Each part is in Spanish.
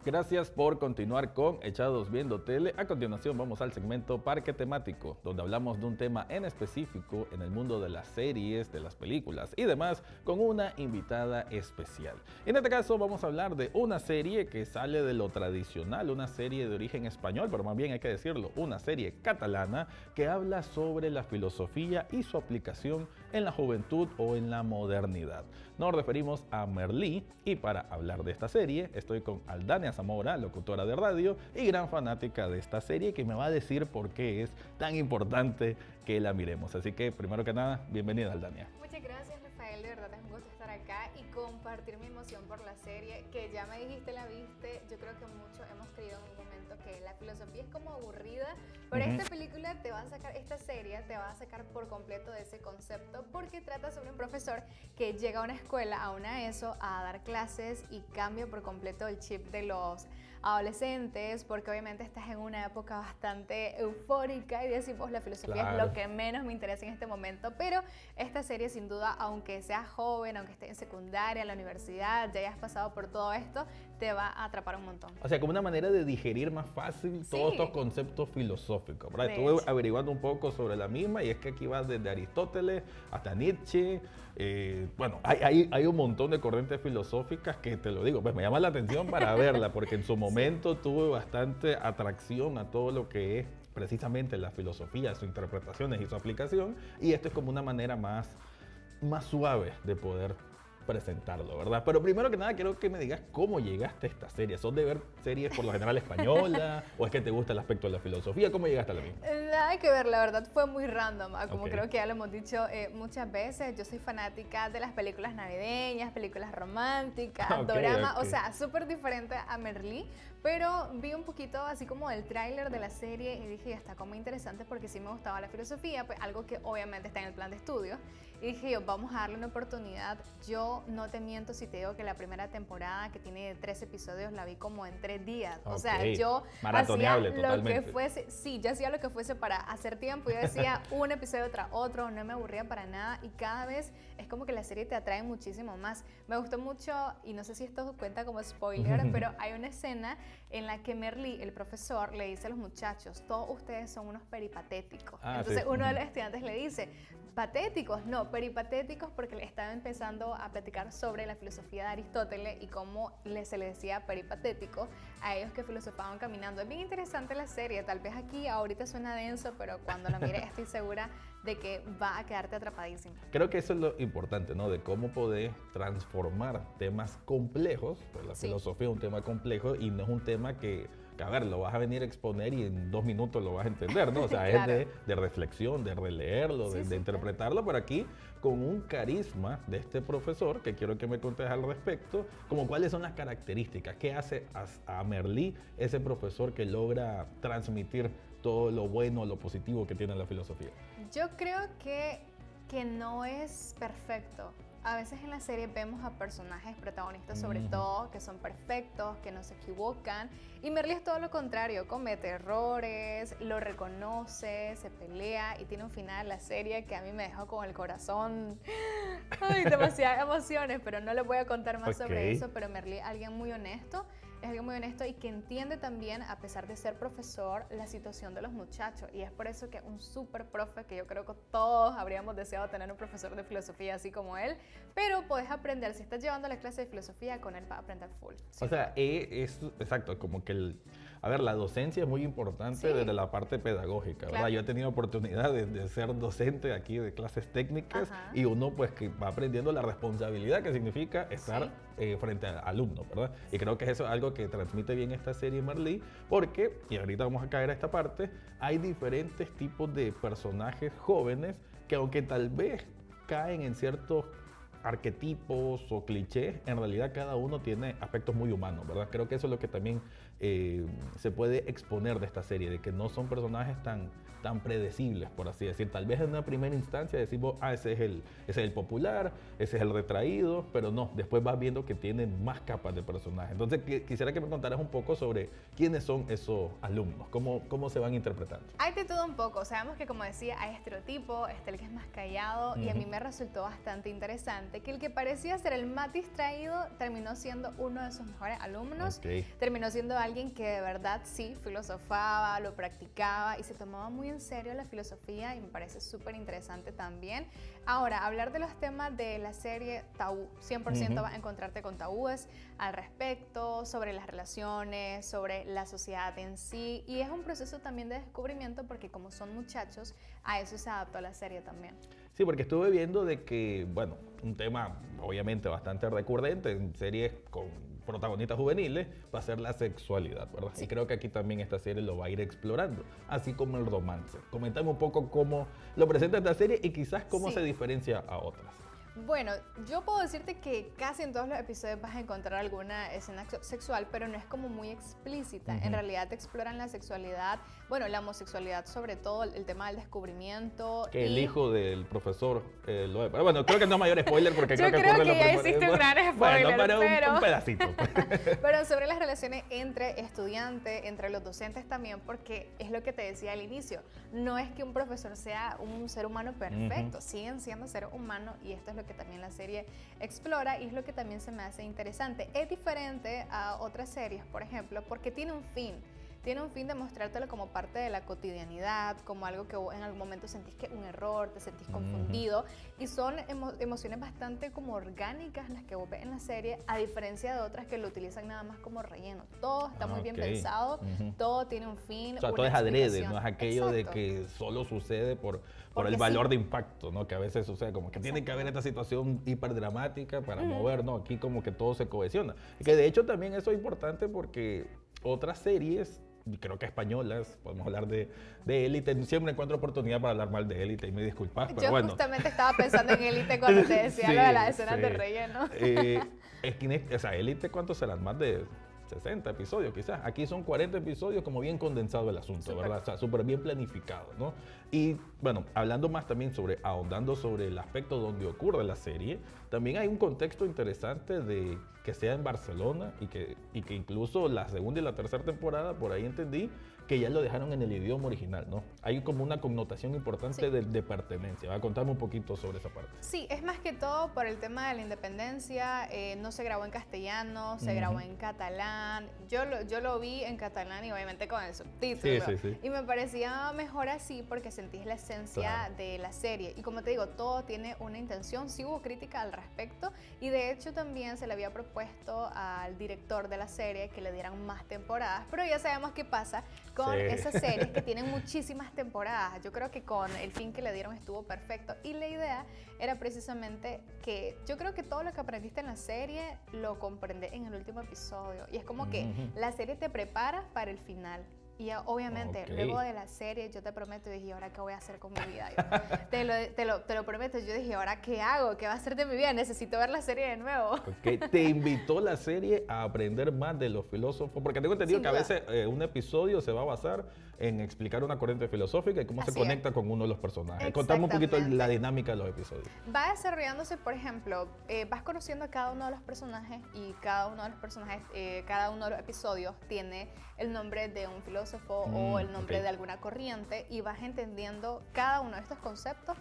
Gracias por continuar con Echados Viendo Tele. A continuación vamos al segmento Parque Temático, donde hablamos de un tema en específico en el mundo de las series, de las películas y demás, con una invitada especial. En este caso vamos a hablar de una serie que sale de lo tradicional, una serie de origen español, pero más bien hay que decirlo, una serie catalana que habla sobre la filosofía y su aplicación en la juventud o en la modernidad. Nos referimos a Merlí y para hablar de esta serie estoy con Aldania Zamora, locutora de radio y gran fanática de esta serie, que me va a decir por qué es tan importante que la miremos. Así que, primero que nada, bienvenida, Aldania. Muchas gracias, Rafael. De verdad es un gusto estar acá y compartir mi emoción por la serie, que ya me dijiste, la viste. Yo creo que muchos hemos creído en un momento que la filosofía es como aburrida, pero esta película te va a sacar, esta serie te va a sacar por completo de ese concepto, porque trata sobre un profesor que llega a una escuela, a una ESO, a dar clases y cambia por completo el chip de los adolescentes, porque obviamente estás en una época bastante eufórica y decimos la filosofía es lo que menos me interesa en este momento, pero esta serie sin duda, aunque seas joven, aunque estés en secundaria, en la universidad, ya hayas pasado por todo esto, te va a atrapar un montón. O sea, como una manera de digerir más fácil todos estos conceptos filosóficos, ¿verdad? Estuve averiguando un poco sobre la misma y es que aquí va desde Aristóteles hasta Nietzsche. Bueno, hay un montón de corrientes filosóficas que, te lo digo, pues me llama la atención para verla, porque en su momento tuve bastante atracción a todo lo que es precisamente la filosofía, sus interpretaciones y su aplicación, y esto es como una manera más suave de poder presentarlo, ¿verdad? Pero primero que nada quiero que me digas cómo llegaste a esta serie. ¿Sos de ver series por lo general española o es que te gusta el aspecto de la filosofía? ¿Cómo llegaste a la misma? Nada que ver, la verdad fue muy random, como creo que ya lo hemos dicho muchas veces. Yo soy fanática de las películas navideñas, películas románticas, dorama, o sea, súper diferente a Merlí, pero vi un poquito así como el tráiler de la serie y dije, ya está como interesante porque sí me gustaba la filosofía, pues algo que obviamente está en el plan de estudio. Y dije yo, vamos a darle una oportunidad. Yo no te miento si te digo que la primera temporada, que tiene 3 episodios, la vi como en 3 días. O sea, yo hacía lo que fuese, sí, yo hacía lo que fuese para hacer tiempo. Yo decía un episodio tras otro, no me aburría para nada y cada vez es como que la serie te atrae muchísimo más. Me gustó mucho, y no sé si esto cuenta como spoiler, pero hay una escena en la que Merlí, el profesor, le dice a los muchachos, todos ustedes son unos peripatéticos. Entonces uno de los estudiantes le dice, patéticos, no, peripatéticos, porque le estaba empezando a platicar sobre la filosofía de Aristóteles y cómo se le decía peripatético a ellos que filosofaban caminando. Es bien interesante la serie, tal vez aquí ahorita suena denso, pero cuando la mires estoy segura de que va a quedarte atrapadísimo. Creo que eso es lo importante, ¿no? De cómo poder transformar temas complejos, pues la filosofía es un tema complejo y no es un tema que a ver, lo vas a venir a exponer y en 2 minutos lo vas a entender, ¿no? O sea, claro, es de reflexión, de releerlo, de interpretarlo, pero aquí con un carisma de este profesor, que quiero que me contes al respecto, como cuáles son las características, qué hace a Merlí ese profesor que logra transmitir todo lo bueno, lo positivo que tiene la filosofía. Yo creo que no es perfecto. A veces en la serie vemos a personajes protagonistas sobre todo que son perfectos, que no se equivocan, y Merlí es todo lo contrario, comete errores, lo reconoce, se pelea y tiene un final la serie que a mí me dejó con el corazón, ay, demasiadas emociones, pero no les voy a contar más sobre eso, pero Merlí es alguien muy honesto y que entiende también, a pesar de ser profesor, la situación de los muchachos. Y es por eso que un súper profe, que yo creo que todos habríamos deseado tener un profesor de filosofía así como él, pero puedes aprender, si estás llevando la clase de filosofía, con él vas a aprender full. ¿Sí? O sea, es exacto, como que a ver, la docencia es muy importante desde la parte pedagógica, ¿verdad? Yo he tenido oportunidad de ser docente aquí de clases técnicas y uno pues que va aprendiendo la responsabilidad que significa estar frente a alumnos, ¿verdad? Y creo que eso es algo que transmite bien esta serie Merlí, porque, y ahorita vamos a caer a esta parte, hay diferentes tipos de personajes jóvenes que aunque tal vez caen en ciertos arquetipos o clichés, en realidad cada uno tiene aspectos muy humanos, ¿verdad? Creo que eso es lo que también se puede exponer de esta serie, de que no son personajes tan predecibles, por así decir. Tal vez en una primera instancia decimos, ese es el popular, ese es el retraído, pero no, después vas viendo que tienen más capas de personajes. Entonces quisiera que me contaras un poco sobre quiénes son esos alumnos, cómo se van interpretando. Hay de todo un poco, sabemos que como decía, hay estereotipos, está el que es más callado y a mí me resultó bastante interesante interesante, que el que parecía ser el más distraído terminó siendo uno de sus mejores alumnos, terminó siendo alguien que de verdad sí filosofaba, lo practicaba y se tomaba muy en serio la filosofía y me parece súper interesante también. Ahora, hablar de los temas de la serie tabú, 100% vas a encontrarte con tabúes al respecto, sobre las relaciones, sobre la sociedad en sí, y es un proceso también de descubrimiento porque como son muchachos, a eso se adaptó la serie también. Sí, porque estuve viendo de que, bueno, un tema obviamente bastante recurrente en series con protagonistas juveniles va a ser la sexualidad, ¿verdad? Sí. Y creo que aquí también esta serie lo va a ir explorando, así como el romance. Comentame un poco cómo lo presenta esta serie y quizás cómo se diferencia a otras. Bueno, yo puedo decirte que casi en todos los episodios vas a encontrar alguna escena sexual, pero no es como muy explícita. En realidad te exploran la sexualidad, bueno, la homosexualidad sobre todo, el tema del descubrimiento. Que el hijo del profesor, bueno, creo que no es mayor spoiler porque yo creo que ya hiciste un gran spoiler, bueno, pero un pedacito. Pero sobre las relaciones entre estudiantes, entre los docentes también, porque es lo que te decía al inicio, no es que un profesor sea un ser humano perfecto, siguen siendo seres humanos y esto es lo que también la serie explora y es lo que también se me hace interesante. Es diferente a otras series, por ejemplo, porque tiene un fin. Tiene un fin de mostrártelo como parte de la cotidianidad, como algo que vos en algún momento sentís que es un error, te sentís confundido y son emociones bastante como orgánicas las que vos ves en la serie, a diferencia de otras que lo utilizan nada más como relleno. Todo está muy bien pensado, todo tiene un fin. O sea, todo es adrede, no es aquello de que solo sucede por el valor de impacto, ¿no? Que a veces sucede como que tiene que haber esta situación hiperdramática para mover, ¿no? Aquí como que todo se cohesiona. Y que de hecho también eso es importante porque otras series, creo que españolas, podemos hablar de Élite, siempre encuentro oportunidad para hablar mal de Élite y me disculpas, pero bueno. Yo justamente estaba pensando en Élite cuando te decía lo de las escenas de relleno. O sea, Élite, ¿cuántos serán? Más de 60 episodios quizás. Aquí son 40 episodios como bien condensado el asunto, ¿verdad? O sea, súper bien planificado, ¿no? Y bueno, hablando más también ahondando sobre el aspecto donde ocurre la serie, también hay un contexto interesante de que sea en Barcelona y que incluso la segunda y la tercera temporada, por ahí entendí, que ya lo dejaron en el idioma original, ¿no? Hay como una connotación importante de pertenencia. ¿Va? Contame un poquito sobre esa parte. Sí, es más que todo por el tema de la independencia. No se grabó en castellano, se grabó en catalán. Yo lo vi en catalán y obviamente con el subtítulo. Sí. Y me parecía mejor así porque sentís la esencia de la serie. Y como te digo, todo tiene una intención. Sí hubo crítica al respecto y de hecho también se le había propuesto al director de la serie que le dieran más temporadas. Pero ya sabemos qué pasa con esas series que tienen muchísimas temporadas. Yo creo que con el fin que le dieron estuvo perfecto y la idea era precisamente que yo creo que todo lo que aprendiste en la serie lo comprendés en el último episodio y es como que la serie te prepara para el final. Y obviamente, luego de la serie, yo te prometo, dije, ¿ahora qué voy a hacer con mi vida? Te lo prometo, yo dije, ¿ahora qué hago? ¿Qué va a hacer de mi vida? Necesito ver la serie de nuevo. Te invitó la serie a aprender más de los filósofos, porque tengo entendido que a veces un episodio se va a basar en explicar una corriente filosófica y cómo se conecta con uno de los personajes. Contame un poquito la dinámica de los episodios. Va desarrollándose, por ejemplo, vas conociendo a cada uno de los personajes y cada uno de los personajes, cada uno de los episodios tiene el nombre de un filósofo o el nombre de alguna corriente y vas entendiendo cada uno de estos conceptos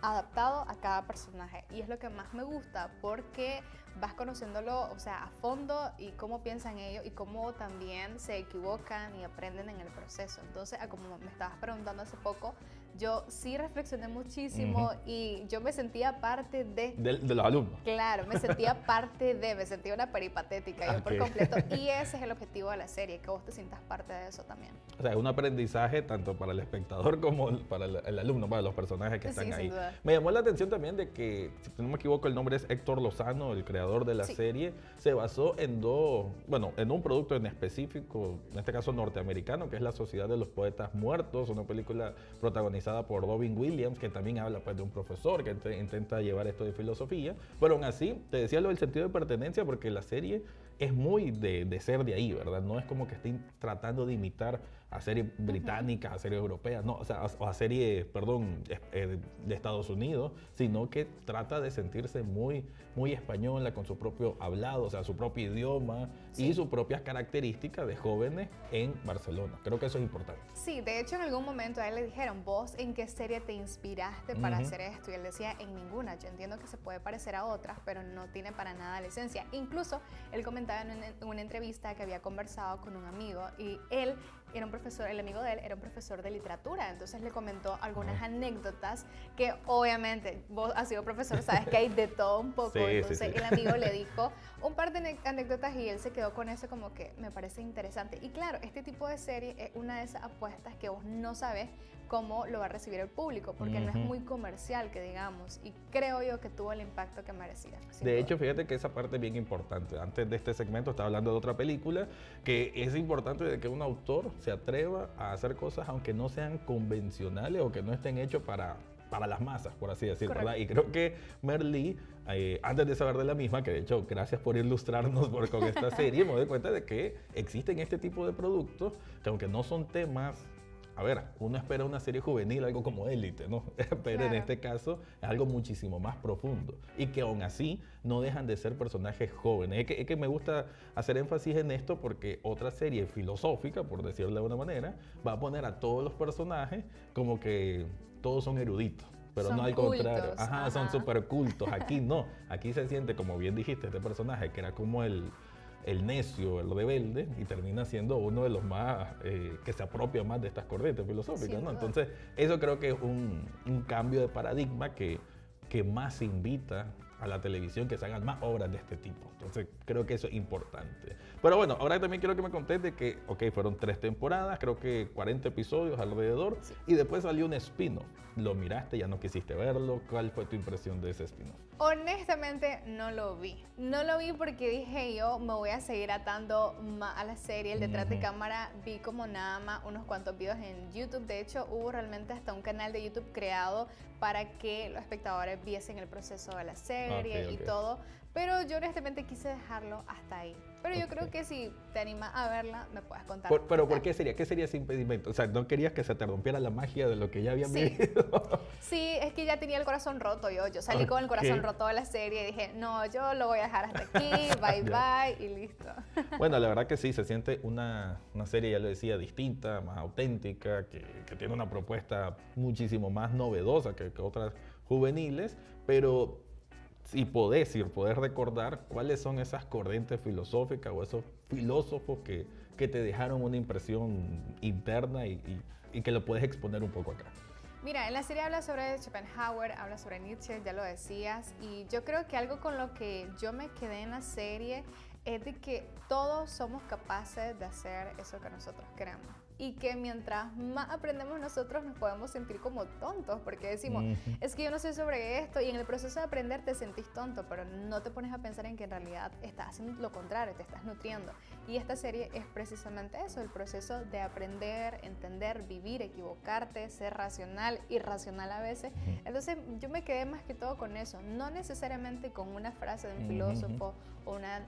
adaptado a cada personaje y es lo que más me gusta porque vas conociéndolo, o sea, a fondo y cómo piensan ellos y cómo también se equivocan y aprenden en el proceso. Entonces, como me estabas preguntando hace poco, yo sí reflexioné muchísimo y yo me sentía parte de los alumnos. Claro, me sentía me sentía una peripatética yo por completo y ese es el objetivo de la serie, que vos te sientas parte de eso también. O sea, es un aprendizaje tanto para el espectador como para el alumno, para los personajes que están ahí. Sin duda. Me llamó la atención también de que, si no me equivoco, el nombre es Héctor Lozano, el creador de la serie, se basó en en un producto en específico, en este caso norteamericano, que es La Sociedad de los Poetas Muertos, una película protagonizada por Robin Williams, que también habla pues, de un profesor que intenta llevar esto de filosofía, pero aún así, te decía lo del sentido de pertenencia, porque la serie es muy de ser de ahí, ¿verdad? No es como que estén tratando de imitar a series británicas, a series europeas, no, o sea, a series, perdón, de Estados Unidos, sino que trata de sentirse muy, muy española, con su propio hablado, o sea, su propio idioma y sus propias características de jóvenes en Barcelona. Creo que eso es importante. Sí, de hecho en algún momento a él le dijeron, ¿vos en qué serie te inspiraste para hacer esto? Y él decía, en ninguna. Yo entiendo que se puede parecer a otras, pero no tiene para nada la esencia. Incluso él comentaba en una entrevista que había conversado con un amigo y él era un profesor, el amigo de él era un profesor de literatura, entonces le comentó algunas anécdotas que obviamente vos has sido profesor, sabes que hay de todo un poco, entonces el amigo le dijo un par de anécdotas y él se quedó con eso como que me parece interesante. Y claro, este tipo de serie es una de esas apuestas que vos no sabes cómo lo va a recibir el público, porque no es muy comercial, que digamos, y creo yo que tuvo el impacto que merecía. De hecho, fíjate que esa parte es bien importante. Antes de este segmento estaba hablando de otra película, que es importante de que un autor se atreva a hacer cosas aunque no sean convencionales o que no estén hechos para las masas, por así decirlo, ¿verdad? Y creo que Merlí, antes de saber de la misma, que de hecho, gracias por ilustrarnos con esta serie, me doy cuenta de que existen este tipo de productos que aunque no son temas, a ver, uno espera una serie juvenil, algo como Élite, ¿no? Pero en este caso es algo muchísimo más profundo y que aún así no dejan de ser personajes jóvenes. Es que me gusta hacer énfasis en esto porque otra serie filosófica, por decirlo de alguna manera, va a poner a todos los personajes como que todos son eruditos. Pero son no al contrario. Son súper cultos. Aquí no. Aquí se siente, como bien dijiste, este personaje que era como el necio, el rebelde, y termina siendo uno de los más, que se apropia más de estas corrientes filosóficas, ¿no? Entonces, eso creo que es un cambio de paradigma que más invita a la televisión que se hagan más obras de este tipo. Entonces, creo que eso es importante. Pero bueno, ahora también quiero que me contes de que, fueron 3 temporadas, creo que 40 episodios alrededor, y después salió un spin-off. ¿Lo miraste? ¿Ya no quisiste verlo? ¿Cuál fue tu impresión de ese spin-off? Honestamente, no lo vi. No lo vi porque dije yo, me voy a seguir atando a la serie. El detrás de cámara vi como nada más unos cuantos videos en YouTube. De hecho, hubo realmente hasta un canal de YouTube creado para que los espectadores viesen el proceso de la serie y todo. Pero yo honestamente quise dejarlo hasta ahí. Pero yo creo que si te animas a verla, me puedes contar. Pero ¿por qué sería? ¿Qué sería ese impedimento? O sea, ¿no querías que se te rompiera la magia de lo que ya habían vivido? Sí, es que ya tenía el corazón roto yo. Yo salí con el corazón roto de la serie y dije, no, yo lo voy a dejar hasta aquí, bye y listo. Bueno, la verdad que sí, se siente una serie, ya lo decía, distinta, más auténtica, que tiene una propuesta muchísimo más novedosa que otras juveniles, pero si podés recordar cuáles son esas corrientes filosóficas o esos filósofos que te dejaron una impresión interna y que lo puedes exponer un poco acá. Mira, en la serie habla sobre Schopenhauer, habla sobre Nietzsche, ya lo decías, y yo creo que algo con lo que yo me quedé en la serie es de que todos somos capaces de hacer eso que nosotros queremos. Y que mientras más aprendemos nosotros nos podemos sentir como tontos, porque decimos, es que yo no sé sobre esto, y en el proceso de aprender te sentís tonto, pero no te pones a pensar en que en realidad estás haciendo lo contrario, te estás nutriendo. Y esta serie es precisamente eso, el proceso de aprender, entender, vivir, equivocarte, ser racional, irracional a veces. Entonces yo me quedé más que todo con eso, no necesariamente con una frase de un filósofo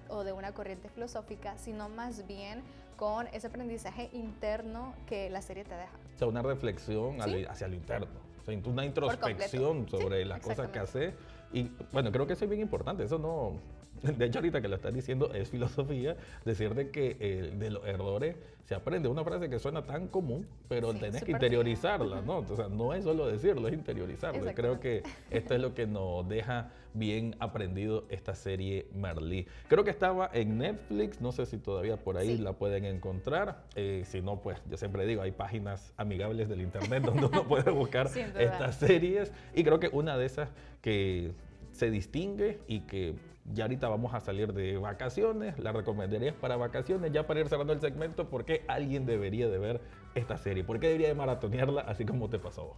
o de una corriente filosófica, sino más bien con ese aprendizaje interno que la serie te deja. O sea, una reflexión hacia lo interno, o sea, una introspección sobre las cosas que haces. Y bueno, creo que eso es bien importante, eso no... De hecho, ahorita que lo estás diciendo, es filosofía, decir de que de los errores se aprende. Una frase que suena tan común, pero tenés que interiorizarla, ¿no? O sea, no es solo decirlo, es interiorizarlo. Y creo que esto es lo que nos deja bien aprendido esta serie Merlí. Creo que estaba en Netflix, no sé si todavía por ahí la pueden encontrar. Si no, pues yo siempre digo, hay páginas amigables del internet donde uno puede buscar estas series. Y creo que una de esas que se distingue y que ya ahorita vamos a salir de vacaciones, la recomendarías para vacaciones, ya para ir cerrando el segmento, ¿por qué alguien debería de ver esta serie? ¿Por qué debería de maratonearla así como te pasó a vos?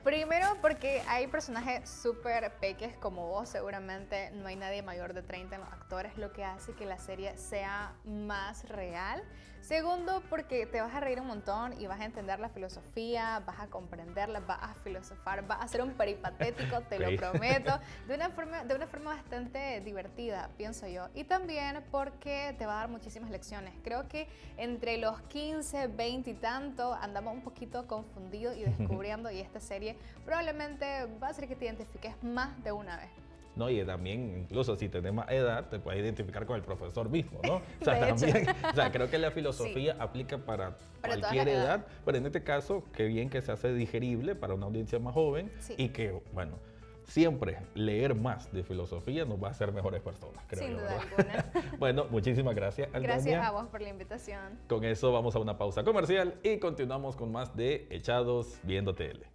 Primero porque hay personajes súper peques como vos, seguramente no hay nadie mayor de 30 en los actores, lo que hace que la serie sea más real. Segundo, porque te vas a reír un montón y vas a entender la filosofía, vas a comprenderla, vas a filosofar, vas a ser un peripatético, te lo prometo, de una forma bastante divertida, pienso yo. Y también porque te va a dar muchísimas lecciones. Creo que entre los 15, 20 y tanto andamos un poquito confundidos y descubriendo, y esta serie probablemente va a hacer que te identifiques más de una vez. No, y también, incluso si tenés más edad, te puedes identificar con el profesor mismo, ¿no? O sea, también, o sea, creo que la filosofía aplica para cualquier edad, pero en este caso, qué bien que se hace digerible para una audiencia más joven y que, bueno, siempre leer más de filosofía nos va a hacer mejores personas, creo Sin yo, duda ¿verdad? alguna. Bueno, muchísimas gracias, Antonia. Gracias a vos por la invitación. Con eso vamos a una pausa comercial y continuamos con más de Echados Viendo TL.